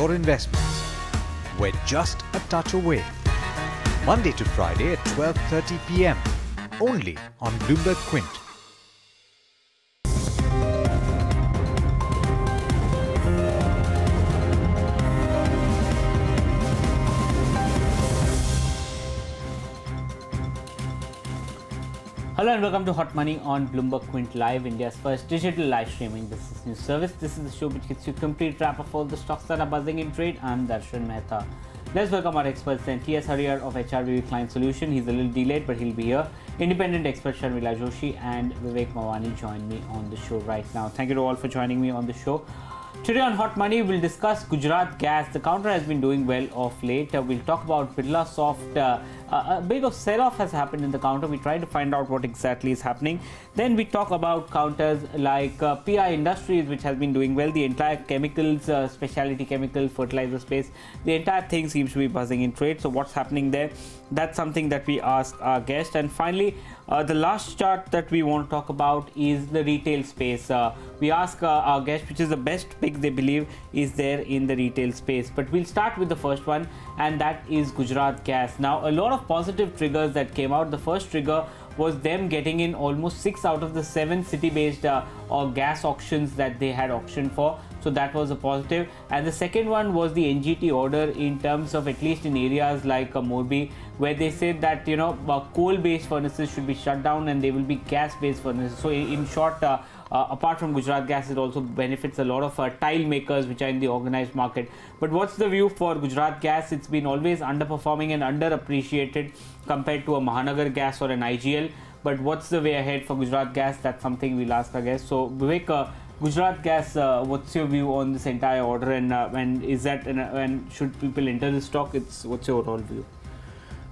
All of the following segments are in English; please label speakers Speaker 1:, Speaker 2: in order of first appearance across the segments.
Speaker 1: your investments. We're just a touch away. Monday to Friday at 12:30 p.m. only on Bloomberg Quint.
Speaker 2: Hello and welcome to Hot Money on Bloomberg Quint Live, India's first digital live streaming business news service. This is the show which gets you a complete wrap of all the stocks that are buzzing in trade. I'm Darshan Mehta. Let's welcome our experts then. TS Harihar of HRBV Client Solution. He's a little delayed, but he'll be here. Independent expert Sharmila Joshi and Vivek Mavani join me on the show right now. Thank you to all for joining me on the show. Today on Hot Money, we'll discuss Gujarat Gas. The counter has been doing well of late. We'll talk about Birlasoft. A big of sell-off has happened in the counter. We try to find out what exactly is happening. Then we talk about counters like PI Industries, which has been doing well. The entire chemicals, specialty chemical, fertilizer space, the entire thing seems to be buzzing in trade. So what's happening there? That's something that we ask our guest. And finally, the last chart that we want to talk about is the retail space. We ask our guest which is the best pick they believe is there in the retail space. But we'll start with the first one, and that is Gujarat Gas. Now, a lot of positive triggers that came out. The first trigger was them getting in almost 6 out of the 7 city-based gas auctions that they had auctioned for. So that was a positive. And the second one was the NGT order in terms of, at least in areas like Morbi, where they said that, you know, coal-based furnaces should be shut down and they will be gas-based furnaces. So in short, apart from Gujarat Gas, it also benefits a lot of tile makers which are in the organized market. But what's the view for Gujarat Gas? It's been always underperforming and underappreciated compared to a Mahanagar Gas or an IGL. But what's the way ahead for Gujarat Gas? That's something we'll ask our guests. So Vivek, Gujarat Gas, what's your view on this entire order, and is that and should people enter the stock? What's your overall view?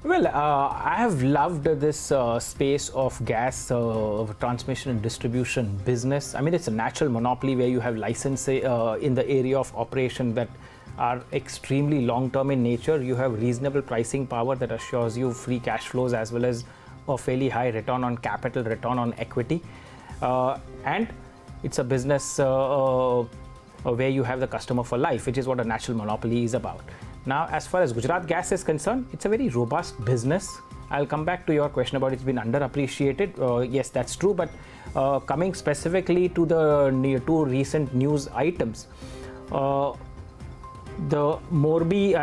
Speaker 3: Well, I have loved this space of gas transmission and distribution business. I mean, it's a natural monopoly where you have license in the area of operation that are extremely long-term in nature. You have reasonable pricing power that assures you free cash flows as well as a fairly high return on capital, return on equity. And it's a business where you have the customer for life, which is what a natural monopoly is about. Now, as far as Gujarat Gas is concerned, it's a very robust business. I'll come back to your question about it's been underappreciated. Yes, that's true. But coming specifically to the two recent news items, the Morbi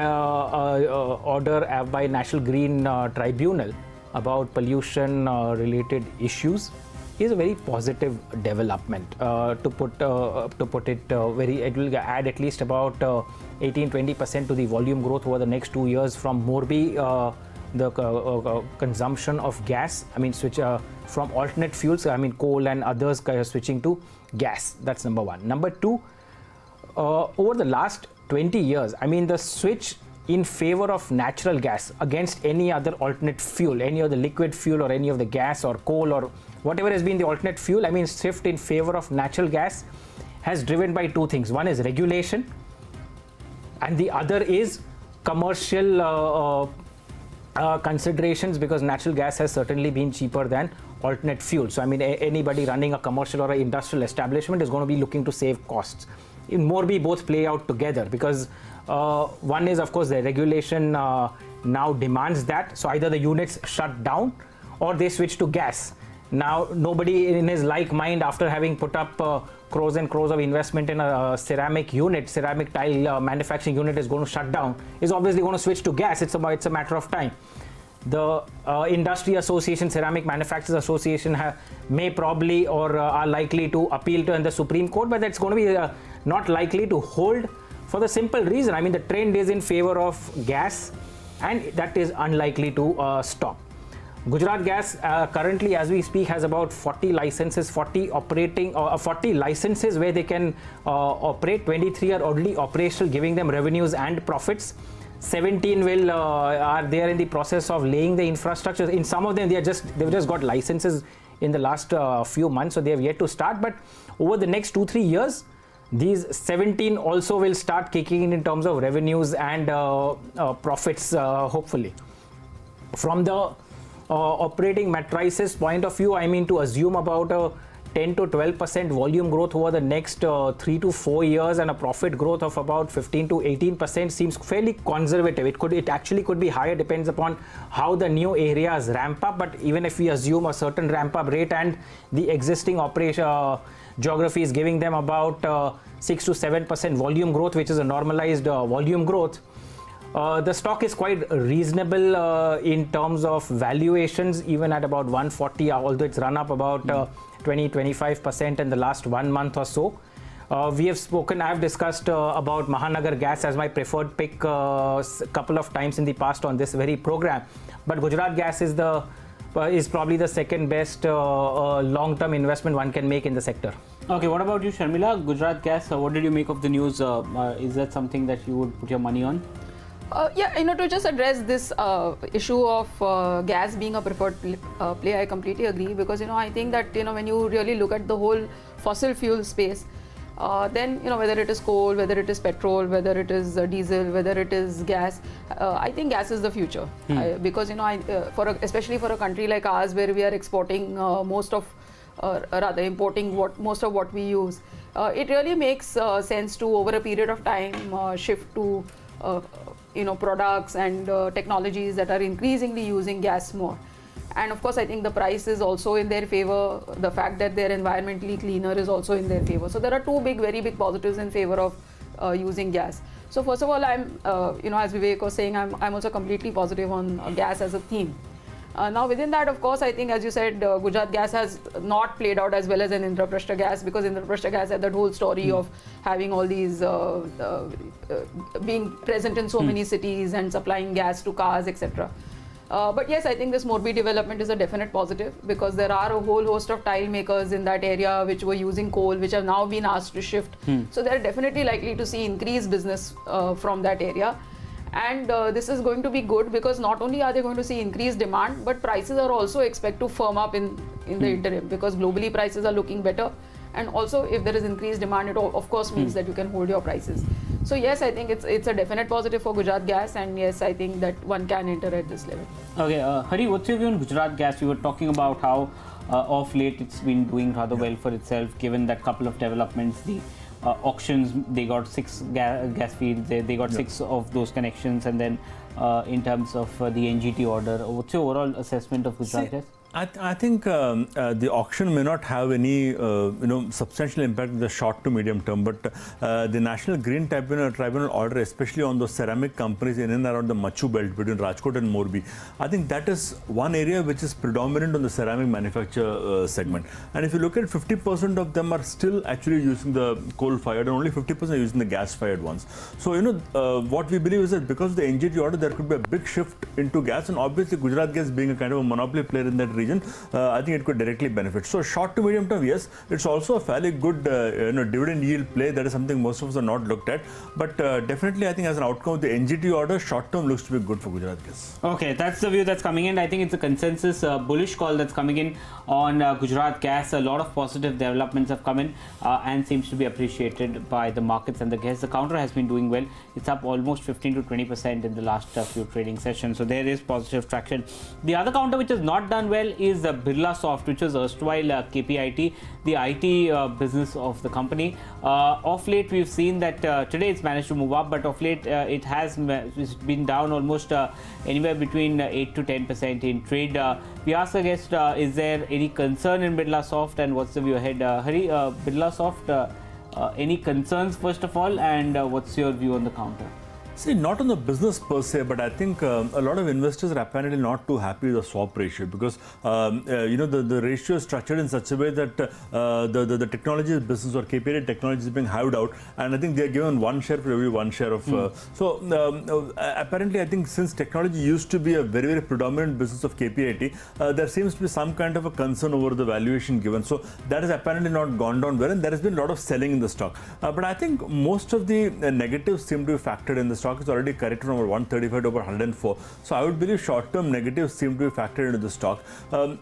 Speaker 3: order by National Green Tribunal about pollution related issues is a very positive development. To put it very, it will add at least about 18-20% to the volume growth over the next 2 years from Morbi. The consumption of gas, I mean, switch from alternate fuels, I mean coal and others, switching to gas. That's number one. Number two, over the last 20 years, I mean, the switch in favor of natural gas against any other alternate fuel, any of the liquid fuel or any of the gas or coal or whatever has been the alternate fuel, I mean, shift in favor of natural gas has driven by two things. One is regulation, and the other is commercial considerations, because natural gas has certainly been cheaper than alternate fuel. So, I mean, anybody running a commercial or an industrial establishment is going to be looking to save costs. In Morbi, both play out together, because one is, of course, the regulation now demands that. So either the units shut down or they switch to gas. Now, nobody in his like mind, after having put up crores and crores of investment in a ceramic tile manufacturing unit, is going to shut down, is obviously going to switch to gas. It's a matter of time. The Industry Association, Ceramic Manufacturers Association may probably or are likely to appeal to in the Supreme Court, but that's going to be not likely to hold, for the simple reason, I mean, the trend is in favor of gas, and that is unlikely to stop. Gujarat Gas currently, as we speak, has about 40 licenses, 40 licenses where they can operate. 23 are already operational, giving them revenues and profits. 17 are there in the process of laying the infrastructure. In some of them, they've just got licenses in the last few months, so they have yet to start. But over the next 2-3 years, these 17 also will start kicking in terms of revenues and profits, hopefully. From the operating matrices point of view, I mean, to assume about a 10 to 12% volume growth over the next 3 to 4 years and a profit growth of about 15 to 18% seems fairly conservative. It actually could be higher, depends upon how the new areas ramp up. But even if we assume a certain ramp up rate and the existing operation geography is giving them about 6 to 7% volume growth, which is a normalized volume growth, the stock is quite reasonable in terms of valuations, even at about 140, although it's run up about 20-25% in the last 1 month or so. We have spoken, I've discussed about Mahanagar Gas as my preferred pick a couple of times in the past on this very program. But Gujarat Gas is probably the second best long-term investment one can make in the sector.
Speaker 2: Okay, what about you, Sharmila? Gujarat Gas, what did you make of the news? Is that something that you would put your money on?
Speaker 4: Yeah, to just address this issue of gas being a preferred play, I completely agree, because I think that when you really look at the whole fossil fuel space, then whether it is coal, whether it is petrol, whether it is diesel, whether it is gas, I think gas is the future. Because especially for a country like ours, where we are exporting rather importing most of what we use, it really makes sense to, over a period of time, shift to products and technologies that are increasingly using gas more. And of course, I think the price is also in their favor. The fact that they're environmentally cleaner is also in their favor. So there are two very big positives in favor of using gas. So first of all, I'm, as Vivek was saying, I'm also completely positive on gas as a theme. Now within that, of course, I think, as you said, Gujarat Gas has not played out as well as an Indraprastha Gas, because Indraprastha Gas had that whole story of having all these, being present in so many cities and supplying gas to cars, etc. But yes, I think this Morbi development is a definite positive, because there are a whole host of tile makers in that area which were using coal, which have now been asked to shift. So they're definitely likely to see increased business from that area. And this is going to be good, because not only are they going to see increased demand, but prices are also expected to firm up in the interim, because globally prices are looking better. And also, if there is increased demand, it of course means that you can hold your prices. So yes, I think it's a definite positive for Gujarat Gas, and yes, I think that one can enter at this level.
Speaker 2: Okay, Hari, what's your view on Gujarat Gas? You were talking about how of late it's been doing rather well for itself, given that couple of developments, the auctions, they got 6 gas fields, they got 6 of those connections, and then in terms of the NGT order, what's your overall assessment of Gujarat Gas?
Speaker 5: I think the auction may not have any substantial impact in the short to medium term, but the National Green Tribunal order, especially on those ceramic companies in and around the Machu belt between Rajkot and Morbi, I think that is one area which is predominant on the ceramic manufacture segment. And if you look at 50% of them are still actually using the coal-fired, and only 50% are using the gas-fired ones. So what we believe is that because of the NGT order, there could be a big shift into gas, and obviously Gujarat Gas being a kind of a monopoly player in that region, I think it could directly benefit. So short to medium term, yes, it's also a fairly good dividend yield play. That is something most of us are not looked at. But definitely, I think as an outcome of the NGT order, short term looks to be good for Gujarat Gas.
Speaker 2: Okay, that's the view that's coming in. I think it's a consensus bullish call that's coming in on Gujarat Gas. A lot of positive developments have come in and seems to be appreciated by the markets and the gas. The counter has been doing well. It's up almost 15 to 20% in the last few trading sessions. So there is positive traction. The other counter which has not done well is Birlasoft, which was erstwhile KPIT, the IT business of the company. Of late, we've seen that today it's managed to move up, but of late it has been down almost anywhere between 8 to 10% in trade. We asked the guest, is there any concern in Birlasoft, and what's the view ahead? Hari, Birlasoft, any concerns first of all, and what's your view on the counter?
Speaker 5: See, not on the business per se, but I think a lot of investors are apparently not too happy with the swap ratio, because the ratio is structured in such a way that the technology business or KPI technology is being hived out, and I think they are given 1 share for every 1 share of. Apparently, I think since technology used to be a very, very predominant business of KPIT, there seems to be some kind of a concern over the valuation given. So that has apparently not gone down well, and there has been a lot of selling in the stock. But I think most of the negatives seem to be factored in the stock. Stock is already corrected from over 135 to over 104. So I would believe short-term negatives seem to be factored into the stock.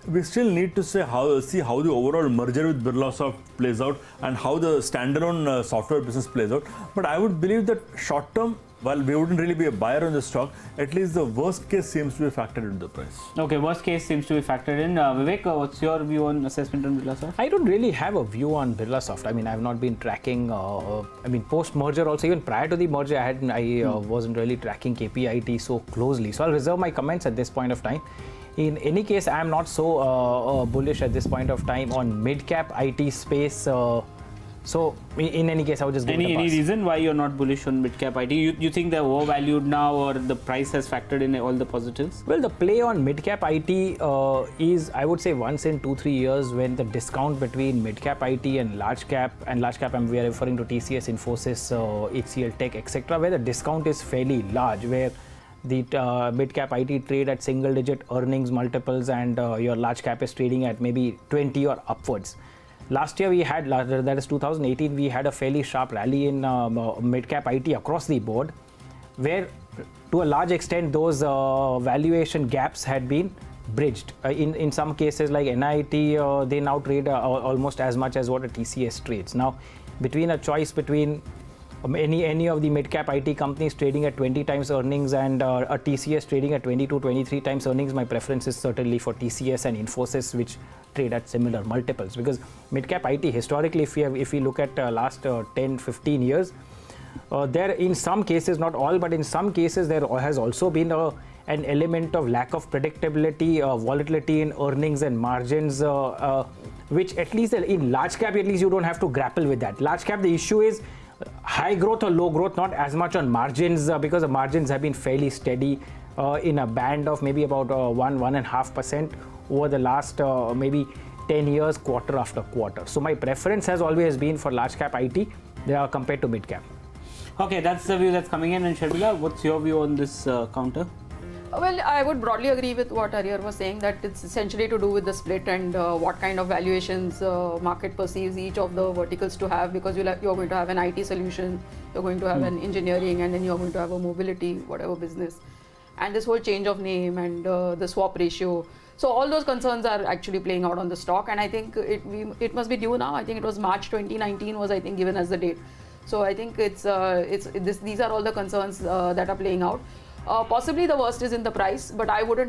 Speaker 5: We still need to see how the overall merger with Birlasoft plays out and how the standalone software business plays out. But I would believe that short-term, while we wouldn't really be a buyer on the stock, at least the worst case seems to be factored into the price.
Speaker 2: Okay, worst case seems to be factored in. Vivek, what's your view on assessment on Birlasoft?
Speaker 3: I don't really have a view on Birlasoft. I mean, I've not been tracking. I mean, post-merger also, even prior to the merger, I wasn't really tracking KPIT so closely. So I'll reserve my comments at this point of time. In any case, I'm not so bullish at this point of time on mid-cap IT space. So in any case, I would just give it a pass.
Speaker 2: Any reason why you're not bullish on mid-cap IT? You think they're overvalued now, or the price has factored in all the positives?
Speaker 3: Well, the play on mid-cap IT is, I would say, once in 2-3 years when the discount between mid-cap IT and large cap, we are referring to TCS, Infosys, HCL Tech, etc., where the discount is fairly large, where the mid-cap IT trade at single-digit earnings multiples and your large cap is trading at maybe 20 or upwards. Last year we had, that is 2018, we had a fairly sharp rally in mid-cap IT across the board, where to a large extent those valuation gaps had been bridged. In some cases like NIT, they now trade almost as much as what a TCS trades. Now, between a choice between any of the mid-cap IT companies trading at 20 times earnings and a TCS trading at 22, 23 times earnings, my preference is certainly for TCS and Infosys, which trade at similar multiples. Because mid-cap IT, historically, if we look at last 10, 15 years, there in some cases, not all, but in some cases, there has also been an element of lack of predictability, volatility in earnings and margins, which at least in large cap, at least you don't have to grapple with that. Large cap, the issue is high growth or low growth, not as much on margins, because the margins have been fairly steady in a band of maybe about 1.5% over the last maybe 10 years, quarter after quarter. So my preference has always been for large cap IT compared to mid cap.
Speaker 2: Okay, that's the view that's coming in. And Sharmila, what's your view on this counter?
Speaker 4: Well, I would broadly agree with what Harihar was saying, that it's essentially to do with the split and what kind of valuations market perceives each of the verticals to have, because you're going to have an IT solution, you're going to have an engineering, and then you're going to have a mobility, whatever business. And this whole change of name and the swap ratio. So all those concerns are actually playing out on the stock, and I think it must be due now. I think it was March 2019 was, I think, given as the date. So I think these are all the concerns that are playing out. Possibly the worst is in the price, but I wouldn't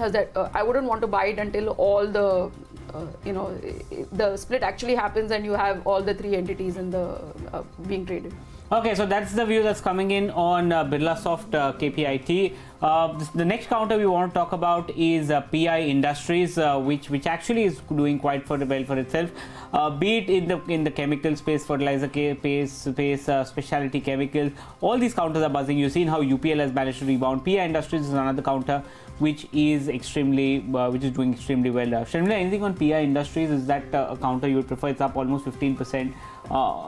Speaker 4: want to buy it until all the the split actually happens and you have all the three entities in the being traded.
Speaker 2: Okay, so that's the view that's coming in on Birlasoft KPIT. The next counter we want to talk about is PI Industries, which actually is doing quite well for itself, be it in the chemical space, fertilizer space, specialty chemicals. All these counters are buzzing. You've seen how UPL has managed to rebound. PI Industries is another counter which is doing extremely well. Sharmila, anything on PI Industries? Is that a counter you would prefer? It's up almost 15%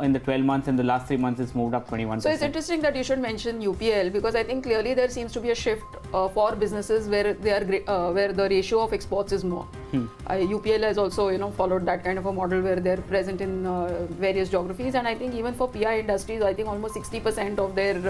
Speaker 2: in the 12 months, and the last 3 months it's moved up 21%.
Speaker 4: So it's interesting that you should mention UPL, because I think clearly there seems to be a shift for businesses where where the ratio of exports is more. UPL has also followed that kind of a model where they're present in various geographies, and I think even for PI Industries, I think almost 60% of their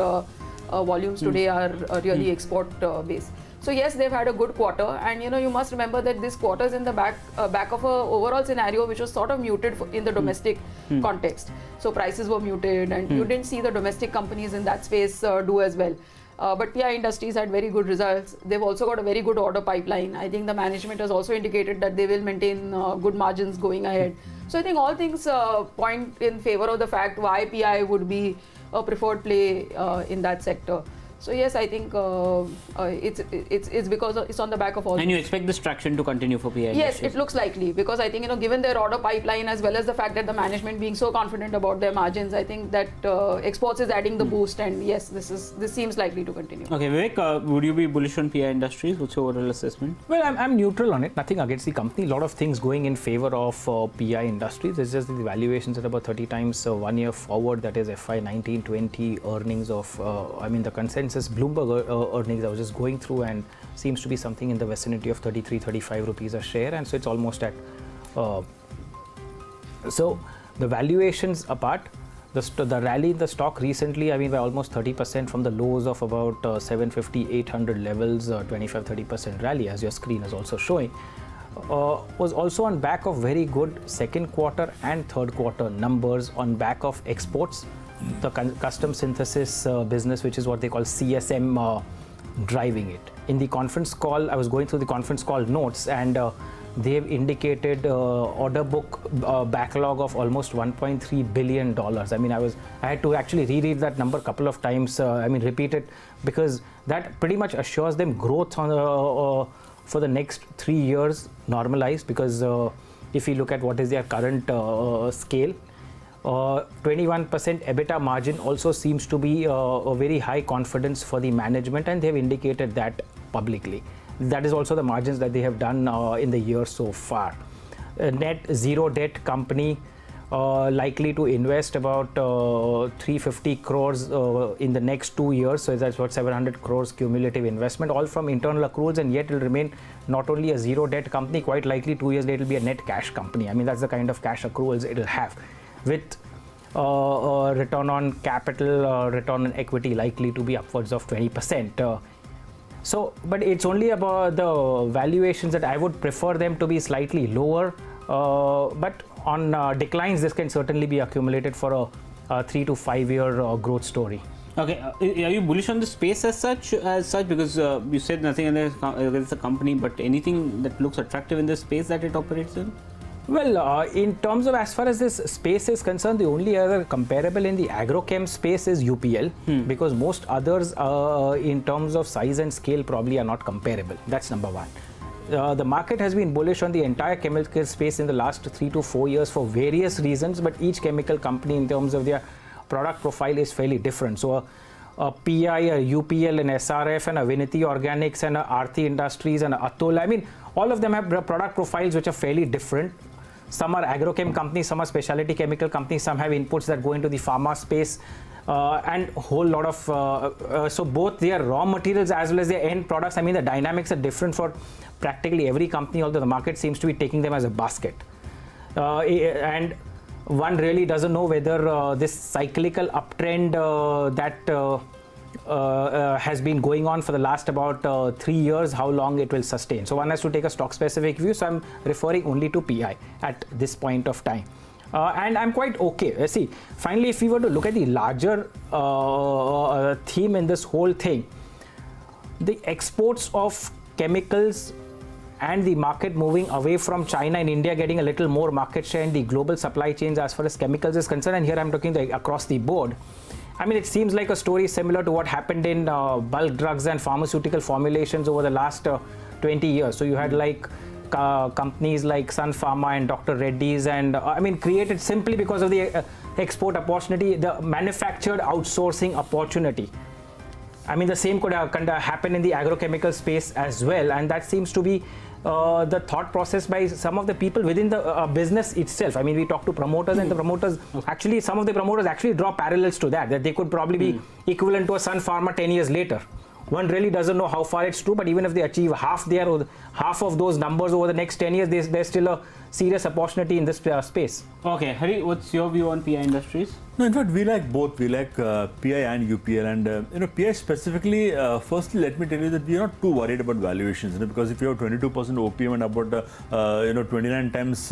Speaker 4: volumes today are really export based. So yes, they've had a good quarter, and you must remember that this quarter is in the back of a overall scenario which was sort of muted in the domestic context. So prices were muted, and you didn't see the domestic companies in that space do as well. But PI Industries had very good results. They've also got a very good order pipeline. I think the management has also indicated that they will maintain good margins going ahead. So I think all things point in favor of the fact why PI would be a preferred play in that sector. So yes, I think it's because it's on the back of all.
Speaker 2: And you expect this traction to continue for PI?
Speaker 4: Yes, it looks likely, because I think given their order pipeline as well as the fact that the management being so confident about their margins, I think that exports is adding the boost, and yes, this seems likely to continue.
Speaker 2: Okay, Vivek, would you be bullish on PI Industries? What's your overall assessment?
Speaker 3: Well, I'm neutral on it. Nothing against the company. A lot of things going in favor of PI Industries. It's just the valuations at about 30 times 1 year forward. That is FY 19-20 earnings of. The consensus Bloomberg earnings I was just going through, and seems to be something in the vicinity of 33-35 rupees a share, and so it's almost at. So the valuations apart, the rally in the stock recently, by almost 30% from the lows of about 750-800 levels, 25-30% rally, as your screen is also showing, was also on back of very good second quarter and third quarter numbers on back of exports the custom synthesis business, which is what they call CSM, driving it. In the conference call, I was going through the conference call notes, and they've indicated order book backlog of almost $1.3 billion. I mean, I had to actually reread that number a couple of times. Repeat it, because that pretty much assures them growth on for the next 3 years normalized. Because if you look at what is their current scale, 21% EBITDA margin also seems to be a very high confidence for the management, and they have indicated that publicly. That is also the margins that they have done in the year so far. A net zero debt company, likely to invest about 350 crores in the next 2 years. So that's what 700 crores cumulative investment, all from internal accruals, and yet it will remain not only a zero debt company, quite likely 2 years later it will be a net cash company. I mean, that's the kind of cash accruals it will have, with return on capital, return on equity likely to be upwards of 20%. But it's only about the valuations that I would prefer them to be slightly lower. But on declines, this can certainly be accumulated for a 3 to 5 year growth story.
Speaker 2: Okay, are you bullish on the space as such? Because you said nothing against the company, but anything that looks attractive in the space that it operates in?
Speaker 3: Well, in terms of as far as this space is concerned, the only other comparable in the agrochem space is UPL, because most others in terms of size and scale probably are not comparable. That's number one. The market has been bullish on the entire chemical space in the last 3 to 4 years for various reasons, but each chemical company in terms of their product profile is fairly different. So a PI, a UPL, an SRF, and a Vinity Organics, and a Aarti Industries, and a Atul, I mean, all of them have product profiles which are fairly different. Some are agrochem companies, some are specialty chemical companies, some have inputs that go into the pharma space, and a whole lot of, so both their raw materials as well as their end products, I mean, the dynamics are different for practically every company, although the market seems to be taking them as a basket. And one really doesn't know whether this cyclical uptrend that has been going on for the last about 3 years, how long it will sustain. So one has to take a stock specific view. So I'm referring only to PI at this point of time. And I'm quite okay. See, finally, if we were to look at the larger theme in this whole thing, the exports of chemicals and the market moving away from China and India getting a little more market share in the global supply chains as far as chemicals is concerned, and here I'm talking across the board. I mean, it seems like a story similar to what happened in bulk drugs and pharmaceutical formulations over the last 20 years. So you had like companies like Sun Pharma and Dr. Reddy's, and I mean, created simply because of the export opportunity, the manufactured outsourcing opportunity. I mean, the same could happen in the agrochemical space as well, and that seems to be the thought process by some of the people within the business itself. I mean, we talk to promoters, and the promoters actually, some of the promoters actually draw parallels to that they could probably be equivalent to a Sun Pharma 10 years later. One really doesn't know how far it's true, but even if they achieve half of those numbers over the next 10 years, there's still a serious opportunity in this space.
Speaker 2: Okay, Hari, what's your view on PI Industries?
Speaker 5: No, in fact, we like both. We like PI and UPL, and PI specifically. Firstly, let me tell you that we are not too worried about valuations, because if you have 22% OPM and about 29 times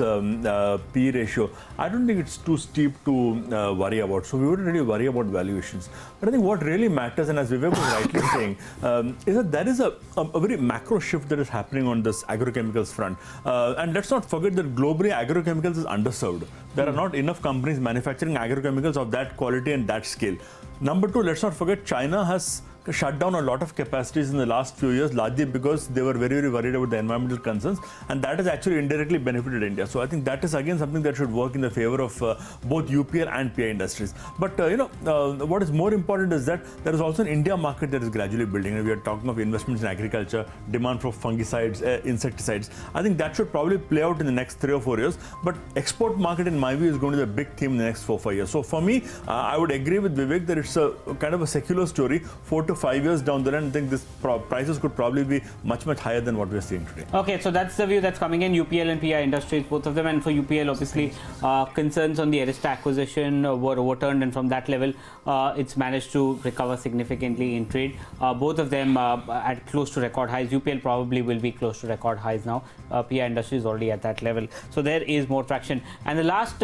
Speaker 5: P ratio, I don't think it's too steep to worry about. So we wouldn't really worry about valuations. But I think what really matters, and as Vivek was rightly saying, is that there is a very macro shift that is happening on this agrochemicals front. And let's not forget that globally agrochemicals is underserved. There are not enough companies manufacturing agrochemicals of that quality and that scale. Number two, let's not forget China has shut down a lot of capacities in the last few years, largely because they were very, very worried about the environmental concerns, and that has actually indirectly benefited India. So I think that is again something that should work in the favor of both UPL and PI Industries. But what is more important is that there is also an India market that is gradually building, and we are talking of investments in agriculture, demand for fungicides, insecticides. I think that should probably play out in the next 3 or 4 years. But export market, in my view, is going to be a big theme in the next 4 or 5 years. So for me, I would agree with Vivek that it's a kind of a secular story. 4 to to 5 years down the line, I think this prices could probably be much higher than what we are seeing today.
Speaker 2: Okay, so that's the view that's coming in. UPL and PI Industries, both of them, and for UPL, obviously, concerns on the Arista acquisition were overturned, and from that level, it's managed to recover significantly in trade. Both of them at close to record highs. UPL probably will be close to record highs now. PI Industries is already at that level. So there is more traction. And the last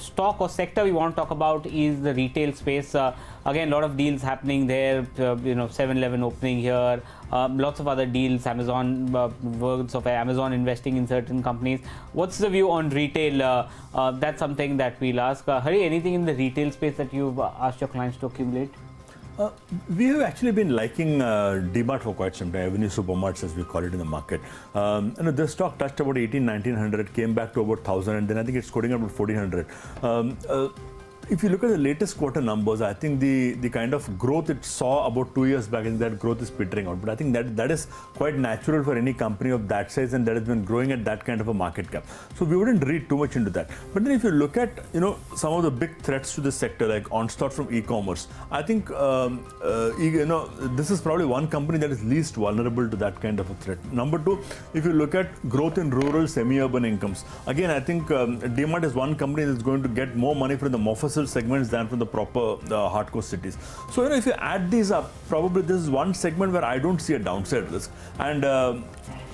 Speaker 2: stock or sector we want to talk about is the retail space. Again, a lot of deals happening there. 7-Eleven opening here. Lots of other deals. Amazon, words of Amazon investing in certain companies. What's the view on retail? That's something that we'll ask. Hari, anything in the retail space that you've asked your clients to accumulate?
Speaker 5: We have actually been liking DMart for quite some time, Avenue Supermarts as we call it in the market. This stock touched about 1900, came back to about 1000, and then I think it's quoting about 1400. If you look at the latest quarter numbers, I think the kind of growth it saw about 2 years back, and that growth is petering out. But I think that is quite natural for any company of that size, and that has been growing at that kind of a market cap. So we wouldn't read too much into that. But then if you look at some of the big threats to this sector, like onslaught from e-commerce, I think this is probably one company that is least vulnerable to that kind of a threat. Number two, if you look at growth in rural, semi-urban incomes, again I think DMart is one company that's going to get more money from the Mofussil segments than from the proper hardcore cities. So if you add these up, probably this is one segment where I don't see a downside risk, and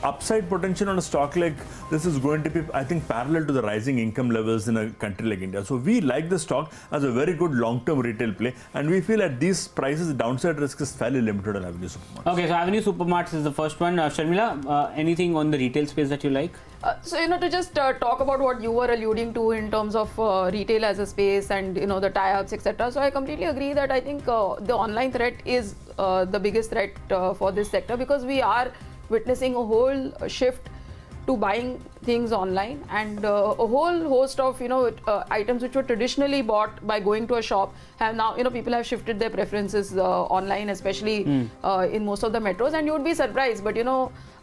Speaker 5: upside potential on a stock like this is going to be, I think, parallel to the rising income levels in a country like India. So we like the stock as a very good long-term retail play, and we feel at these prices the downside risk is fairly limited on Avenue Supermarts. Okay,
Speaker 2: so Avenue Supermarts is the first one. Sharmila, anything on the retail space that you like?
Speaker 4: So to just talk about what you were alluding to in terms of retail as a space and the tie-ups, etc. So I completely agree that I think the online threat is the biggest threat for this sector, because we are witnessing a whole shift to buying things online, and a whole host of items which were traditionally bought by going to a shop have now people have shifted their preferences online, especially in most of the metros. And you would be surprised, but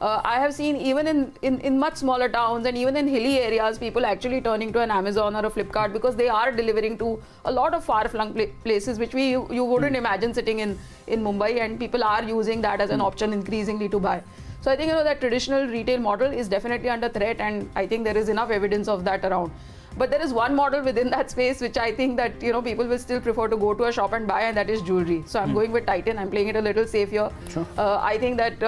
Speaker 4: I have seen even in much smaller towns and even in hilly areas, people actually turning to an Amazon or a Flipkart, because they are delivering to a lot of far-flung places which you wouldn't imagine sitting in Mumbai, and people are using that as an option increasingly to buy. So I think that traditional retail model is definitely under threat, and I think there is enough evidence of that around. But there is one model within that space which I think that people will still prefer to go to a shop and buy, and that is jewelry. So I'm going with Titan. I'm playing it a little safe here.
Speaker 2: Sure.
Speaker 4: I think that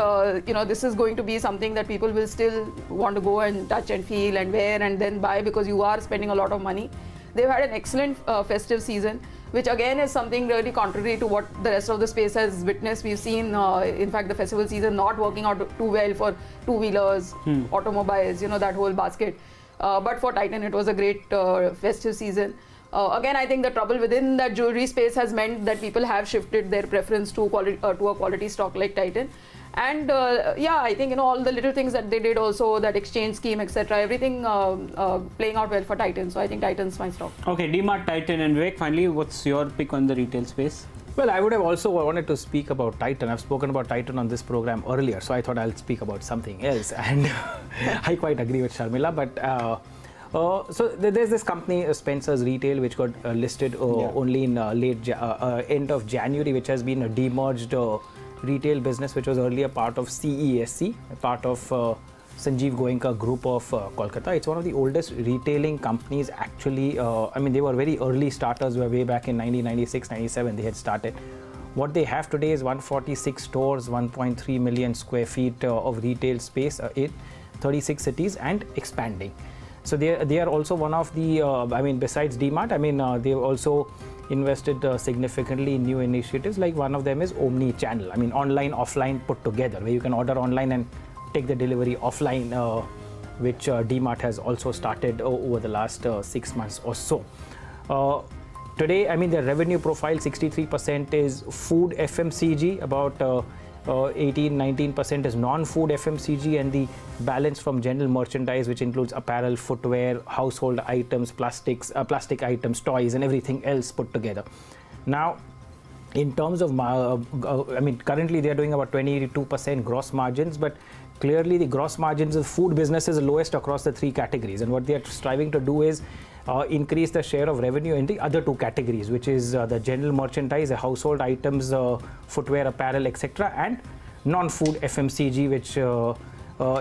Speaker 4: this is going to be something that people will still want to go and touch and feel and wear and then buy, because you are spending a lot of money. They've had an excellent festive season, which again is something really contrary to what the rest of the space has witnessed. We've seen, in fact, the festival season not working out too well for two-wheelers, automobiles, that whole basket. But for Titan, it was a great festive season. Again, I think the trouble within that jewelry space has meant that people have shifted their preference to a quality stock like Titan. And I think all the little things that they did also, that exchange scheme, etc., everything playing out well for Titan. So I think Titan's my stock.
Speaker 2: Okay, DMart, Titan, and Vivek, finally, what's your pick on the retail space?
Speaker 3: Well, I would have also wanted to speak about Titan. I've spoken about Titan on this program earlier, so I thought I'll speak about something else. And I quite agree with Sharmila, but so there's this company, Spencer's Retail, which got listed only in end of January, which has been a demerged retail business, which was earlier part of CESC, part of Sanjeev Goenka group of Kolkata. It's one of the oldest retailing companies actually. I mean, they were very early starters, way back in 1996, 97 they had started. What they have today is 146 stores, 1.3 million square feet of retail space in 36 cities and expanding. So they are also one of the, I mean, besides DMart, I mean, they've also invested significantly in new initiatives. Like one of them is omni-channel. I mean, online, offline put together, where you can order online and take the delivery offline, which DMart has also started over the last 6 months or so. Today, I mean, their revenue profile, 63% is food FMCG, about 18-19% is non-food FMCG, and the balance from general merchandise, which includes apparel, footwear, household items, plastic items, toys, and everything else put together. Now, in terms of, I mean, currently they are doing about 22% gross margins, but clearly the gross margins of food business is the lowest across the three categories. And what they are striving to do is increase the share of revenue in the other two categories, which is the general merchandise, the household items, footwear, apparel, etc., and non-food FMCG, which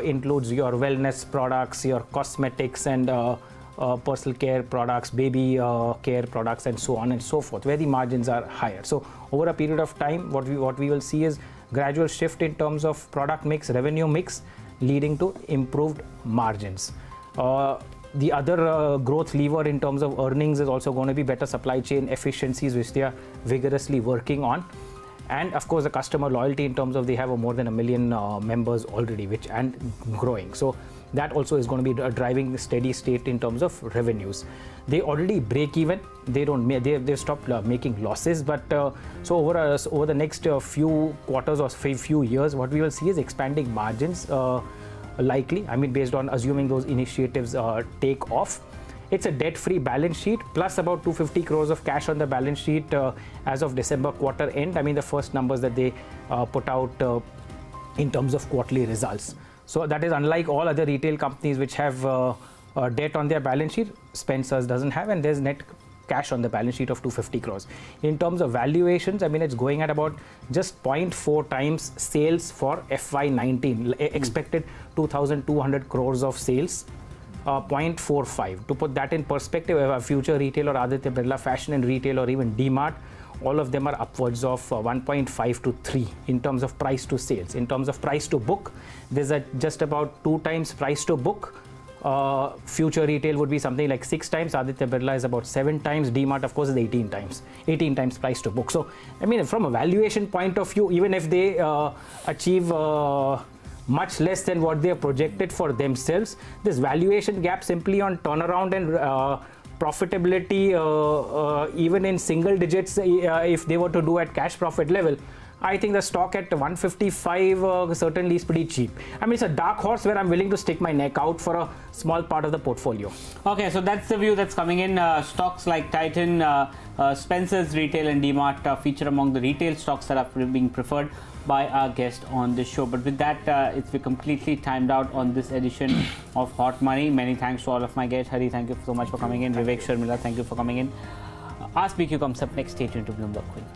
Speaker 3: includes your wellness products, your cosmetics, and personal care products, baby care products, and so on and so forth, where the margins are higher. So over a period of time, what we will see is gradual shift in terms of product mix, revenue mix, leading to improved margins. The other growth lever in terms of earnings is also going to be better supply chain efficiencies, which they are vigorously working on. And of course, the customer loyalty in terms of they have more than 1 million members already, and growing. So that also is going to be driving the steady state in terms of revenues. They already break even. They've stopped making losses. But so over the next few quarters or few years, what we will see is expanding margins. Likely, I mean, based on assuming those initiatives take off. It's a debt-free balance sheet, plus about 250 crores of cash on the balance sheet as of December quarter end. I mean, the first numbers that they put out in terms of quarterly results. So that is unlike all other retail companies which have debt on their balance sheet. Spencer's doesn't have, and there's net cash on the balance sheet of 250 crores. In terms of valuations, I mean, it's going at about just 0.4 times sales for FY19. Expected 2,200 crores of sales, 0.45. To put that in perspective, a future retailer, Aditya Birla Fashion and Retail, or even DMart, all of them are upwards of 1.5 to 3 in terms of price to sales. In terms of price to book, there's just about 2 times price to book. Future retail would be something like 6 times. Aditya Birla is about 7 times. DMart, of course, is 18 times price to book. So, I mean, from a valuation point of view, even if they achieve much less than what they have projected for themselves, this valuation gap simply on turnaround and profitability, even in single digits, if they were to do at cash profit level, I think the stock at 155 certainly is pretty cheap. I mean, it's a dark horse where I'm willing to stick my neck out for a small part of the portfolio.
Speaker 2: Okay, so that's the view that's coming in. Stocks like Titan, Spencer's Retail, and DMart feature among the retail stocks that are being preferred by our guest on this show. But with that, it's been completely timed out on this edition of Hot Money. Many thanks to all of my guests. Hari, thank you so much for coming in. Vivek, Sharmila, thank you for coming in. Ask BQ comes up next. Stay tuned to Bloomberg Quint.